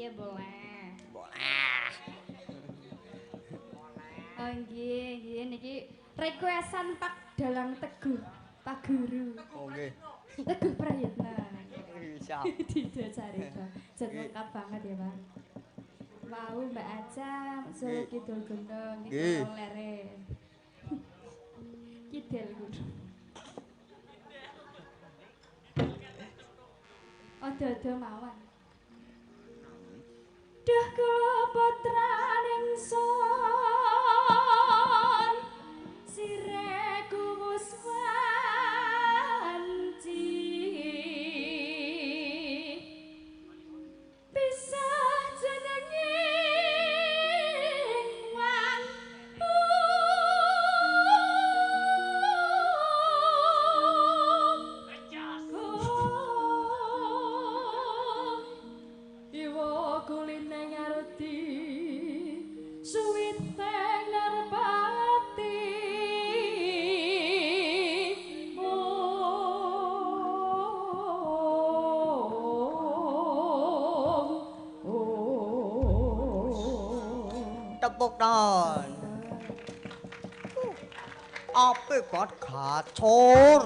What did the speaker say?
Iya boleh. Boleh. Oh nggih niki requestan Pak Dalang Teguh, Pak Guru. Oke. Teguh Prayitna. Siap. Tidak carita. Jan Nggih. lengkap banget ya, Pak. Mau Mbak Aca, Solo Nggih. Kidul Gendong, iki Nggih. kula lere. Kidel kudu. Ada mawon. Duh kula putraning son sireku wis wanci pisah jenenging wang Iwa kuline ngarti suwiteng narpati Tepuk tangan. Apik banget gacor.